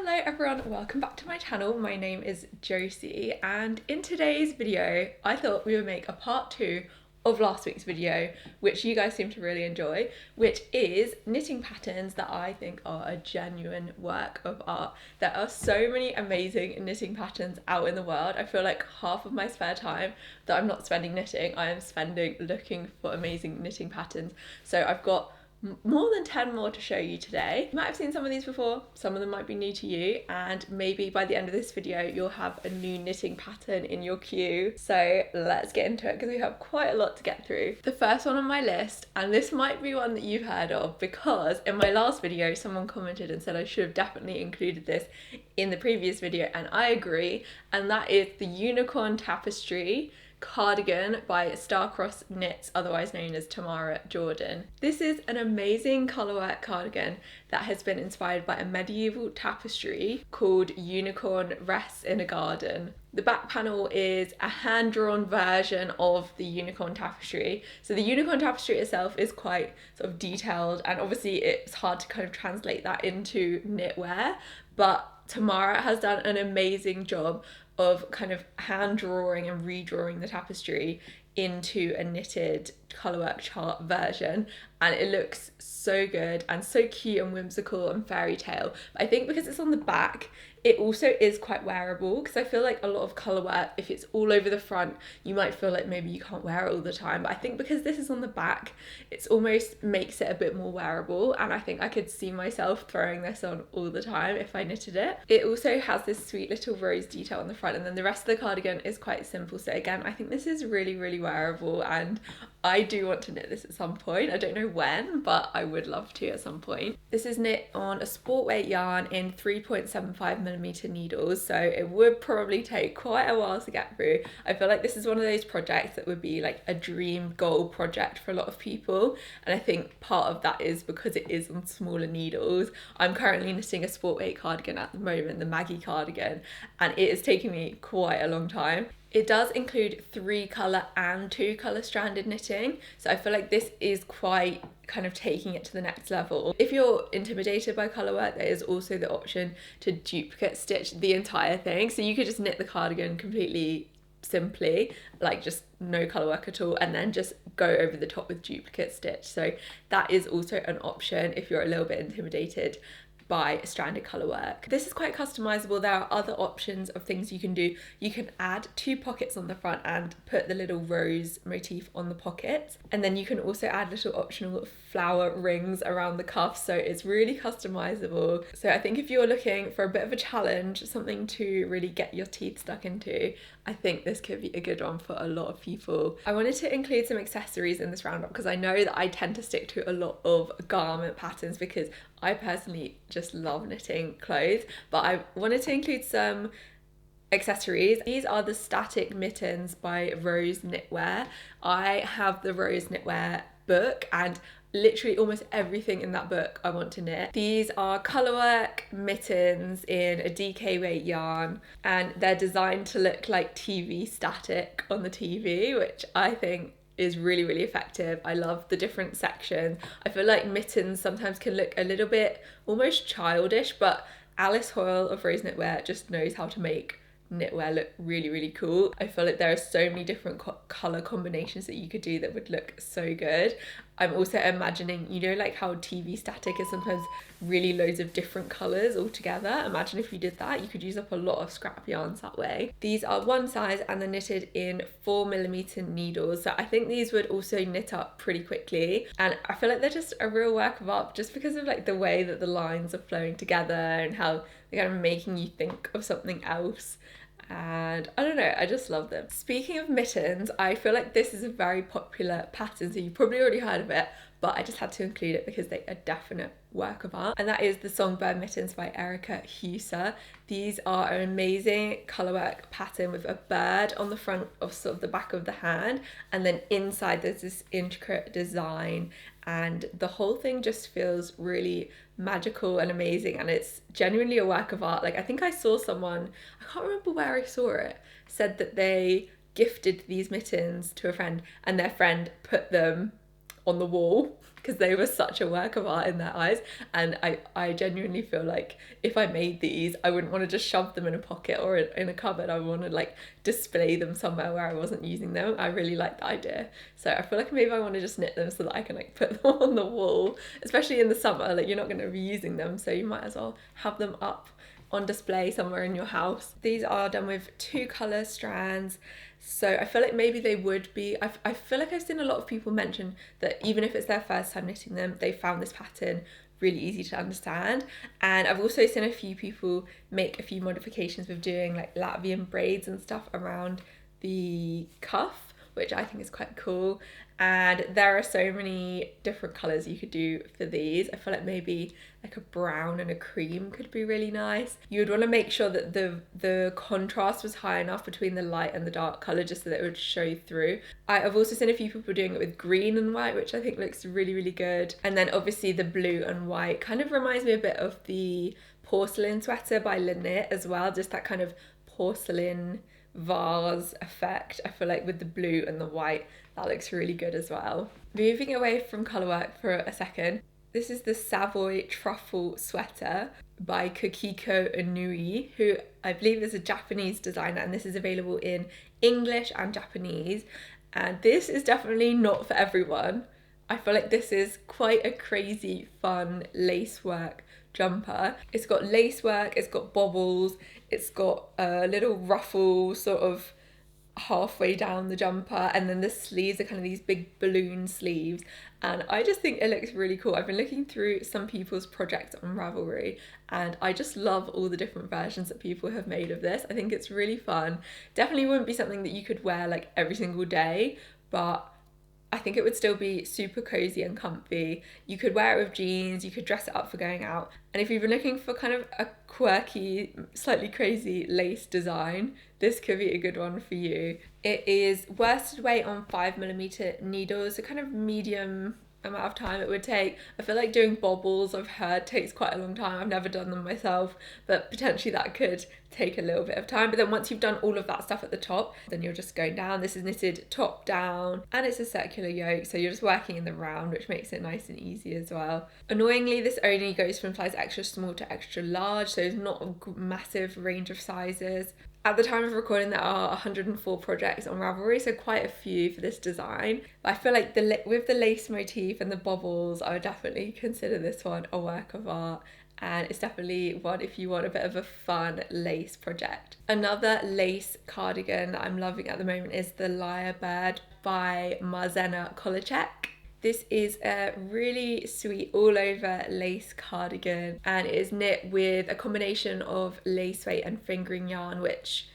Hello everyone, welcome back to my channel. My name is Josie, and in today's video I thought we would make a part 2 of last week's video, which you guys seem to really enjoy, which is knitting patterns that I think are a genuine work of art. There are so many amazing knitting patterns out in the world. I feel like half of my spare time that I'm not spending knitting, I am spending looking for amazing knitting patterns. So I've got more than 10 more to show you today. You might have seen some of these before, some of them might be new to you, and maybe by the end of this video you'll have a new knitting pattern in your queue. So let's get into it because we have quite a lot to get through. The first one on my list, and this might be one that you've heard of because in my last video someone commented and said I should have definitely included this in the previous video, and I agree, and that is the Unicorn Tapestry Cardigan by Starcross Knits, otherwise known as Tamara Jordan. This is an amazing colourwork cardigan that has been inspired by a medieval tapestry called Unicorn Rests in a Garden. The back panel is a hand-drawn version of the Unicorn Tapestry. So the Unicorn Tapestry itself is quite sort of detailed, and obviously it's hard to kind of translate that into knitwear, but Tamara has done an amazing job of kind of hand drawing and redrawing the tapestry into a knitted colourwork chart version, and it looks so good and so cute and whimsical and fairy tale. But I think because it's on the back, it also is quite wearable, because I feel like a lot of colourwork, if it's all over the front, you might feel like maybe you can't wear it all the time, but I think because this is on the back, it's almost makes it a bit more wearable, and I think I could see myself throwing this on all the time if I knitted it. It also has this sweet little rose detail on the front, and then the rest of the cardigan is quite simple. So again, I think this is really, really wearable, and I do want to knit this at some point. I don't know when, but I would love to at some point. This is knit on a sport weight yarn in 3.75mm needles, so it would probably take quite a while to get through. I feel like this is one of those projects that would be like a dream goal project for a lot of people, and I think part of that is because it is on smaller needles. I'm currently knitting a sport weight cardigan at the moment, the Maggie cardigan, and it is taking me quite a long time. It does include 3 colour and 2 colour stranded knitting, so I feel like this is quite kind of taking it to the next level. If you're intimidated by colour work, there is also the option to duplicate stitch the entire thing, so you could just knit the cardigan completely simply, like just no colour work at all, and then just go over the top with duplicate stitch. So that is also an option if you're a little bit intimidated by stranded colour work. This is quite customizable. There are other options of things you can do. You can add 2 pockets on the front and put the little rose motif on the pockets, and then you can also add little optional flower rings around the cuffs, so it's really customizable. So I think if you're looking for a bit of a challenge, something to really get your teeth stuck into, I think this could be a good one for a lot of people. I wanted to include some accessories in this roundup because I know that I tend to stick to a lot of garment patterns because I personally just love knitting clothes, but I wanted to include some accessories. These are the Static Mittens by Rose Knitwear. I have the Rose Knitwear book, and literally almost everything in that book I want to knit. These are colourwork mittens in a DK weight yarn, and they're designed to look like TV static on the TV, which I think is really, really effective. I love the different sections. I feel like mittens sometimes can look a little bit almost childish, but Alice Hoyle of Rose Knitwear just knows how to make knitwear look really, really cool. I feel like there are so many different colour combinations that you could do that would look so good. I'm also imagining, you know, like how TV static is sometimes really loads of different colours all together. Imagine if you did that, you could use up a lot of scrap yarns that way. These are one size and they're knitted in 4mm needles, so I think these would also knit up pretty quickly, and I feel like they're just a real work of art just because of like the way that the lines are flowing together and how they're kind of making you think of something else. And I don't know, I just love them. Speaking of mittens, I feel like this is a very popular pattern, so you've probably already heard of it, but I just had to include it because they are a definite work of art, and that is the Songbird Mittens by Erica Huser. These are an amazing colourwork pattern with a bird on the front of sort of the back of the hand, and then inside there's this intricate design, and the whole thing just feels really magical and amazing, and it's genuinely a work of art. Like, I think I saw someone, I can't remember where I saw it, said that they gifted these mittens to a friend and their friend put them on the wall because they were such a work of art in their eyes. And I genuinely feel like if I made these, I wouldn't want to just shove them in a pocket or in a cupboard. I would want to like display them somewhere where I wasn't using them. I really like the idea. So I feel like maybe I want to just knit them so that I can like put them on the wall, especially in the summer. Like, you're not going to be using them, so you might as well have them up on display somewhere in your house. These are done with 2 colour strands, so I feel like maybe they would be, I feel like I've seen a lot of people mention that even if it's their first time knitting them, they found this pattern really easy to understand. And I've also seen a few people make a few modifications with doing like Latvian braids and stuff around the cuff, which I think is quite cool. And there are so many different colours you could do for these. I feel like maybe like a brown and a cream could be really nice. You would want to make sure that the contrast was high enough between the light and the dark colour, just so that it would show through. I've also seen a few people doing it with green and white, which I think looks really, really good. And then obviously the blue and white kind of reminds me a bit of the porcelain sweater by Lynette as well, just that kind of porcelain vase effect. I feel like with the blue and the white, that looks really good as well. Moving away from colour work for a second, this is the Savoy Truffle Sweater by Kokiko Inui, who I believe is a Japanese designer, and this is available in English and Japanese. And this is definitely not for everyone. I feel like this is quite a crazy, fun lacework jumper. It's got lacework, it's got bobbles, it's got a little ruffle sort of halfway down the jumper, and then the sleeves are kind of these big balloon sleeves, and I just think it looks really cool. I've been looking through some people's projects on Ravelry, and I just love all the different versions that people have made of this. I think it's really fun. Definitely wouldn't be something that you could wear like every single day, but I think it would still be super cozy and comfy. You could wear it with jeans, you could dress it up for going out. And if you've been looking for kind of a quirky, slightly crazy lace design, this could be a good one for you. It is worsted weight on 5mm needles, so kind of medium amount of time it would take. I feel like doing bobbles, I've heard, takes quite a long time. I've never done them myself, but potentially that could take a little bit of time. But then once you've done all of that stuff at the top, then you're just going down. This is knitted top down, and it's a circular yoke, so you're just working in the round, which makes it nice and easy as well. Annoyingly, this only goes from size extra small to extra large, so it's not a massive range of sizes. At the time of recording, there are 104 projects on Ravelry, so quite a few for this design. But I feel like with the lace motif and the bobbles, I would definitely consider this one a work of art. And it's definitely one if you want a bit of a fun lace project. Another lace cardigan that I'm loving at the moment is the Lyrebird by Marzena Kolacek. This is a really sweet all over lace cardigan, and it is knit with a combination of lace weight and fingering yarn, which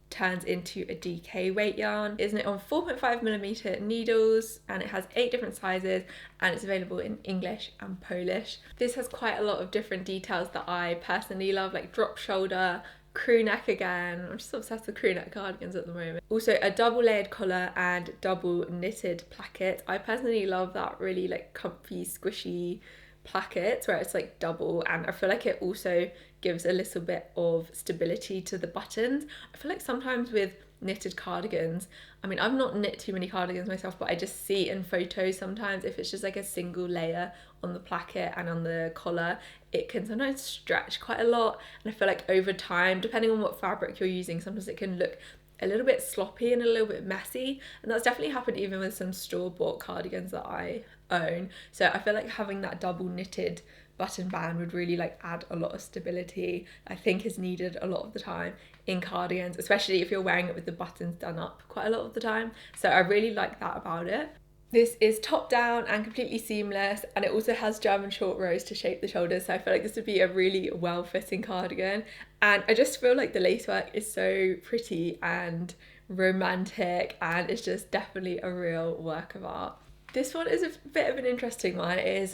turns into a DK weight yarn. It's knit on 4.5mm needles, and it has 8 different sizes, and it's available in English and Polish. This has quite a lot of different details that I personally love, like drop shoulder, crew neck again. I'm just obsessed with crew neck cardigans at the moment. Also a double layered collar and double knitted placket. I personally love that really like comfy, squishy placket where it's like double, and I feel like it also gives a little bit of stability to the buttons. I feel like sometimes with knitted cardigans, I mean, I've not knit too many cardigans myself, but I just see in photos sometimes if it's just like a single layer on the placket and on the collar, it can sometimes stretch quite a lot, and I feel like over time, depending on what fabric you're using, sometimes it can look a little bit sloppy and a little bit messy, and that's definitely happened even with some store-bought cardigans that I own. So I feel like having that double knitted button band would really like add a lot of stability. I think is needed a lot of the time in cardigans, especially if you're wearing it with the buttons done up quite a lot of the time. So I really like that about it. This is top down and completely seamless, and it also has German short rows to shape the shoulders, so I feel like this would be a really well-fitting cardigan. And I just feel like the lacework is so pretty and romantic, and it's just definitely a real work of art. This one is a bit of an interesting one. It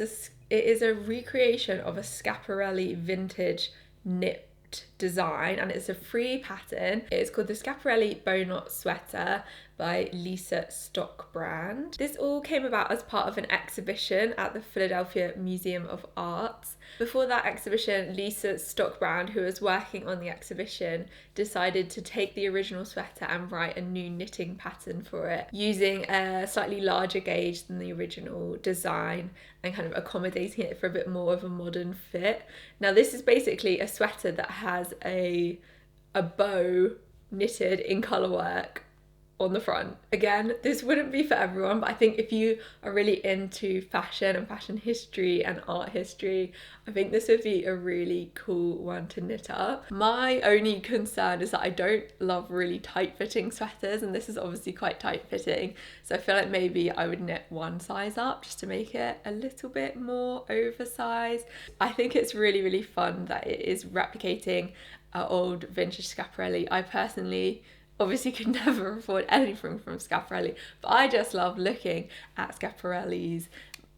is a recreation of a Schiaparelli vintage knit design, and it's a free pattern. It's called the Schiaparelli Bow Knot Sweater by Lisa Stockbrand. This all came about as part of an exhibition at the Philadelphia Museum of Arts, Before that exhibition, Lisa Stockbrand, who was working on the exhibition, decided to take the original sweater and write a new knitting pattern for it, using a slightly larger gauge than the original design and kind of accommodating it for a bit more of a modern fit. Now this is basically a sweater that has a bow knitted in colour work on the front. Again, this wouldn't be for everyone, but I think if you are really into fashion and fashion history and art history, I think this would be a really cool one to knit up. My only concern is that I don't love really tight fitting sweaters, and this is obviously quite tight fitting, so I feel like maybe I would knit one size up just to make it a little bit more oversized. I think it's really fun that it is replicating our old vintage Schiaparelli. I personally obviously could never afford anything from Schiaparelli, but I just love looking at Schiaparelli's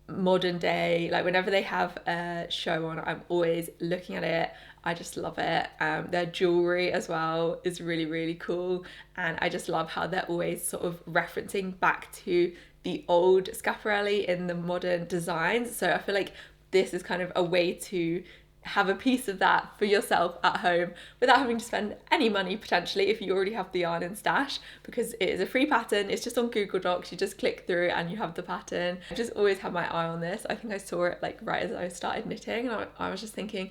modern day, like whenever they have a show on, I'm always looking at it. I just love it. Their jewelry as well is really cool, and I just love how they're always sort of referencing back to the old Schiaparelli in the modern designs. So I feel like this is kind of a way to have a piece of that for yourself at home without having to spend any money potentially if you already have the yarn in stash, because it is a free pattern. It's just on Google Docs, you just click through and you have the pattern. I just always had my eye on this. I think I saw it like right as I started knitting, and I was just thinking,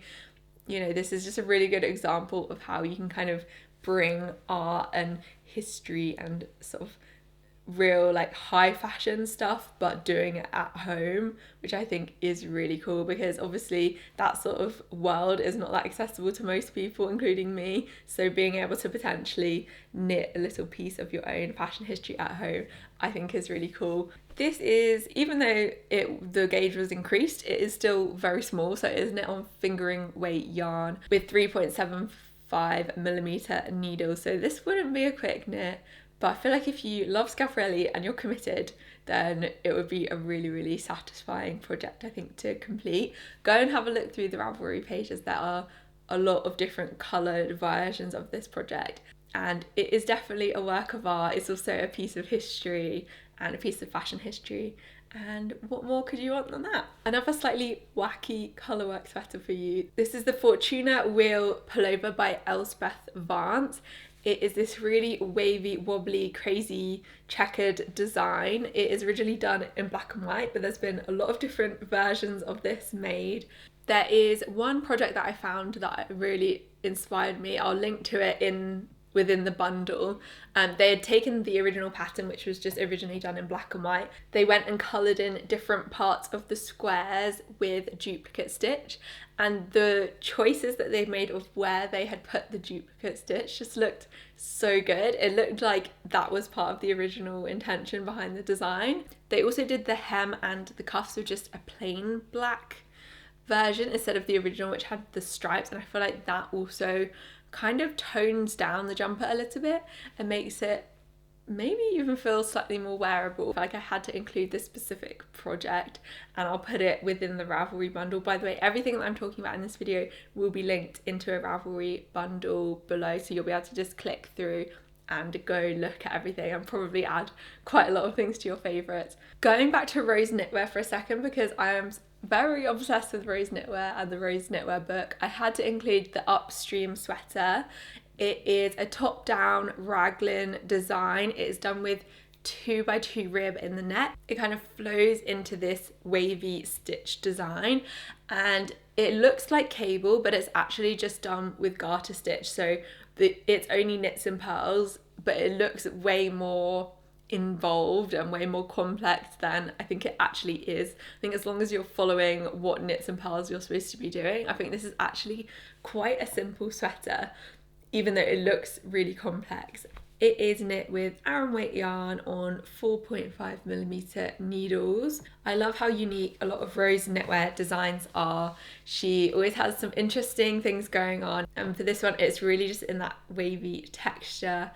you know, this is just a really good example of how you can kind of bring art and history and sort of real like high fashion stuff but doing it at home, which I think is really cool, because obviously that sort of world is not that accessible to most people, including me. So being able to potentially knit a little piece of your own fashion history at home, I think is really cool. This is, even though the gauge was increased, it is still very small, so it is knit on fingering weight yarn with 3.75mm needles, so this wouldn't be a quick knit. But I feel like if you love Schiaparelli and you're committed, then it would be a really satisfying project, I think, to complete. Go and have a look through the Ravelry pages. There are a lot of different coloured versions of this project, and it is definitely a work of art. It's also a piece of history and a piece of fashion history. And what more could you want than that? Another slightly wacky colourwork sweater for you. This is the Fortuna Wheel Pullover by Elspeth Vance. It is this really wavy, wobbly, crazy checkered design. It is originally done in black and white, but there's been a lot of different versions of this made. There is one project that I found that really inspired me. I'll link to it within the bundle. They had taken the original pattern, which was just originally done in black and white. They went and coloured in different parts of the squares with duplicate stitch, and the choices that they made of where they had put the duplicate stitch just looked so good. It looked like that was part of the original intention behind the design. They also did the hem and the cuffs with just a plain black version instead of the original, which had the stripes, and I feel like that also kind of tones down the jumper a little bit and makes it maybe even feel slightly more wearable. I feel like I had to include this specific project, and I'll put it within the Ravelry bundle. By the way, everything that I'm talking about in this video will be linked into a Ravelry bundle below, so you'll be able to just click through and go look at everything and probably add quite a lot of things to your favourites. Going back to Rose Knitwear for a second, because I am very obsessed with Rose Knitwear and the Rose Knitwear book, I had to include the Upstream sweater. It is a top-down raglan design. It is done with 2x2 rib in the neck. It kind of flows into this wavy stitch design, and it looks like cable, but it's actually just done with garter stitch. So it's only knits and purls, but it looks way more involved and way more complex than I think it actually is. I think as long as you're following what knits and purls you're supposed to be doing, I think this is actually quite a simple sweater, even though it looks really complex. It is knit with Aran weight yarn on 4.5mm needles. I love how unique a lot of Rose Knitwear designs are. She always has some interesting things going on, and for this one it's really just in that wavy texture.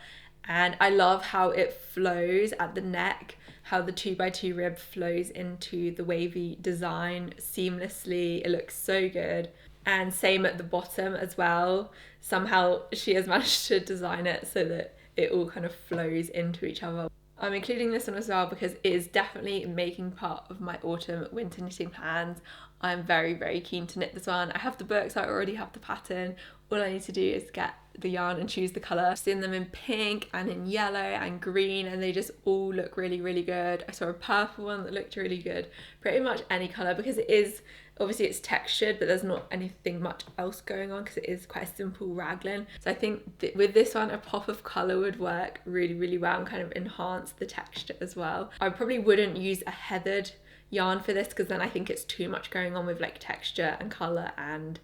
And I love how it flows at the neck, how the 2x2 rib flows into the wavy design seamlessly. It looks so good. And same at the bottom as well. Somehow she has managed to design it so that it all kind of flows into each other. I'm including this one as well because it is definitely making part of my autumn winter knitting plans. I'm very, very keen to knit this one. I have the book, so I already have the pattern. All I need to do is get the yarn and choose the colour. I've seen them in pink and in yellow and green, and they just all look really, really good. I saw a purple one that looked really good. Pretty much any colour, because it is, obviously it's textured, but there's not anything much else going on because it is quite a simple raglan. So I think with this one, a pop of colour would work really, really well and kind of enhance the texture as well. I probably wouldn't use a heathered yarn for this, because then I think it's too much going on with like texture and colour and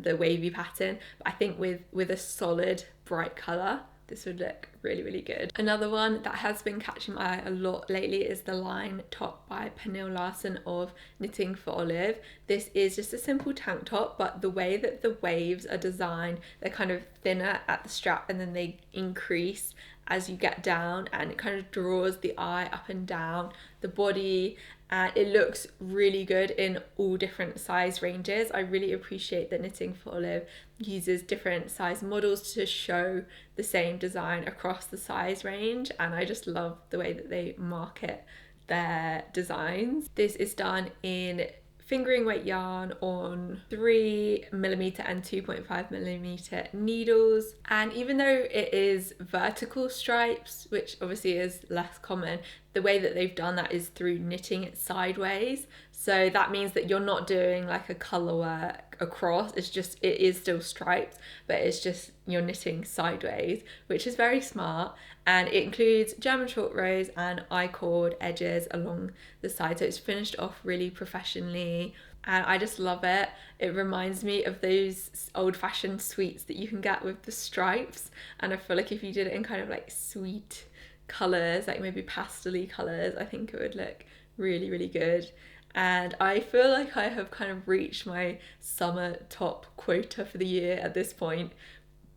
the wavy pattern. But I think with a solid bright colour, this would look really, really good. Another one that has been catching my eye a lot lately is the line top by Pernille Larsen of Knitting for Olive. This is just a simple tank top, but the way that the waves are designed, they're kind of thinner at the strap and then they increase as you get down, and it kind of draws the eye up and down the body, and it looks really good in all different size ranges. I really appreciate that Knitting for Olive uses different size models to show the same design across the size range, and I just love the way that they market their designs. This is done in fingering weight yarn on 3mm and 2.5mm needles, and even though it is vertical stripes, which obviously is less common, the way that they've done that is through knitting it sideways. So that means that you're not doing like a colour work across, it is still striped, but it's just you're knitting sideways, which is very smart. And it includes German short rows and I-cord edges along the side, so it's finished off really professionally, and I just love it. It reminds me of those old-fashioned sweets that you can get with the stripes, and I feel like if you did it in kind of like sweet colours, like maybe pastel-y colours, I think it would look really, really good. And I feel like I have kind of reached my summer top quota for the year at this point,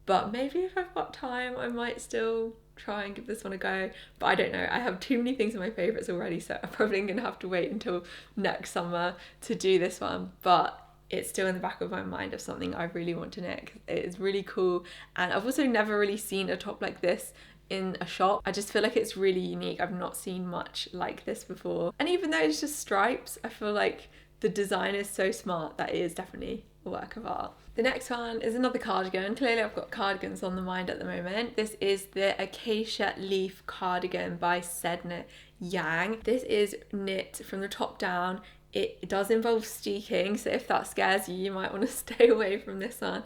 but maybe if I've got time I might still try and give this one a go, but I don't know. I have too many things in my favourites already, so I'm probably gonna have to wait until next summer to do this one, but it's still in the back of my mind of something I really want to knit. It is really cool, and I've also never really seen a top like this in a shop. I just feel like it's really unique. I've not seen much like this before, and even though it's just stripes, I feel like the design is so smart that it is definitely a work of art. The next one is another cardigan. Clearly I've got cardigans on the mind at the moment. This is the Acacia Leaf Cardigan by Sedna Yang. This is knit from the top down. It does involve steeking, so if that scares you, you might want to stay away from this one,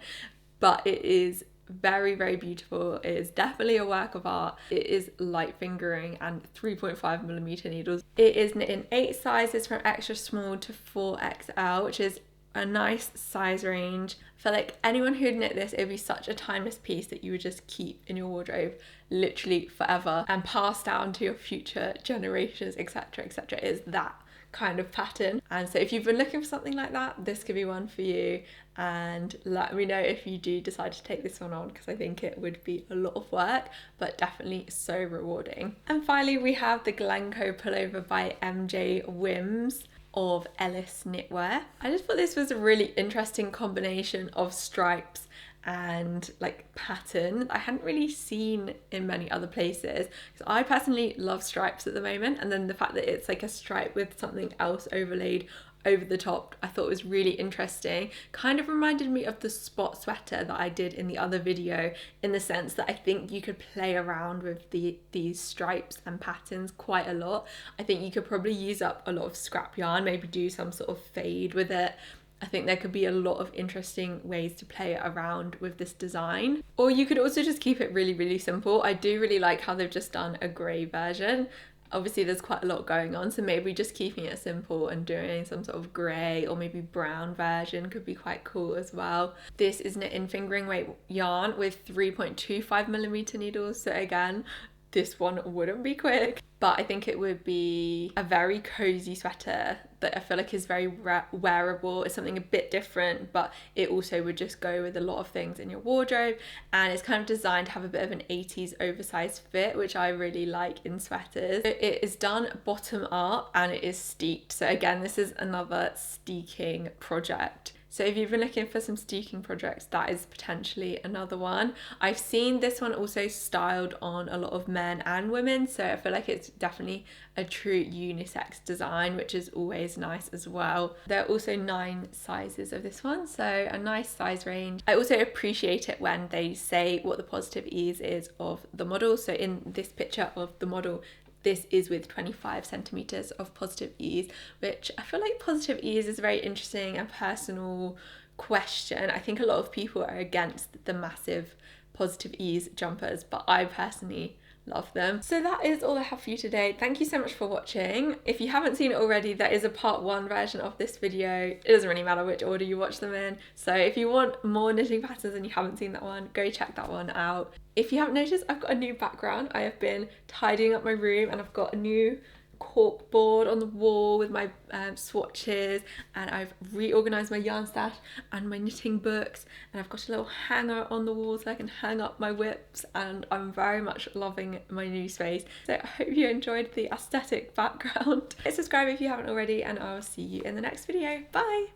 but it is very, very beautiful. It is definitely a work of art. It is light fingering and 3.5mm needles. It is knit in 8 sizes from extra small to 4XL, which is a nice size range. I feel like anyone who'd knit this, it would be such a timeless piece that you would just keep in your wardrobe literally forever and pass down to your future generations, etc, etc. It is that kind of pattern. And so if you've been looking for something like that, this could be one for you, and let me know if you do decide to take this one on, because I think it would be a lot of work but definitely so rewarding. And finally we have the Gleno Pullover by MJ Whims of Ellis Knitwear. I just thought this was a really interesting combination of stripes and like pattern I hadn't really seen in many other places, because I personally love stripes at the moment, and then the fact that it's like a stripe with something else overlaid over the top I thought was really interesting. Kind of reminded me of the spot sweater that I did in the other video, in the sense that I think you could play around with these stripes and patterns quite a lot. I think you could probably use up a lot of scrap yarn, maybe do some sort of fade with it. I think there could be a lot of interesting ways to play around with this design. Or you could also just keep it really, really simple. I do really like how they've just done a grey version. Obviously there's quite a lot going on, so maybe just keeping it simple and doing some sort of grey or maybe brown version could be quite cool as well. This is knit in fingering weight yarn with 3.25mm needles, so again, this one wouldn't be quick, but I think it would be a very cozy sweater that I feel like is very wearable. It's something a bit different, but it also would just go with a lot of things in your wardrobe, and it's kind of designed to have a bit of an 80s oversized fit, which I really like in sweaters. It is done bottom up and it is steeked, so again this is another steeking project. So if you've been looking for some steeking projects, that is potentially another one. I've seen this one also styled on a lot of men and women, so I feel like it's definitely a true unisex design, which is always nice as well. There are also 9 sizes of this one, so a nice size range. I also appreciate it when they say what the positive ease is of the model. So in this picture of the model, this is with 25 centimeters of positive ease, which I feel like positive ease is a very interesting and personal question. I think a lot of people are against the massive positive ease jumpers, but I personally love them. So that is all I have for you today. Thank you so much for watching. If you haven't seen it already, there is a part 1 version of this video. It doesn't really matter which order you watch them in. So if you want more knitting patterns and you haven't seen that one, go check that one out. If you haven't noticed, I've got a new background. I have been tidying up my room and I've got a new cork board on the wall with my swatches, and I've reorganized my yarn stash and my knitting books, and I've got a little hanger on the wall so I can hang up my whips, and I'm very much loving my new space. So I hope you enjoyed the aesthetic background. Hit subscribe if you haven't already, and I'll see you in the next video. Bye!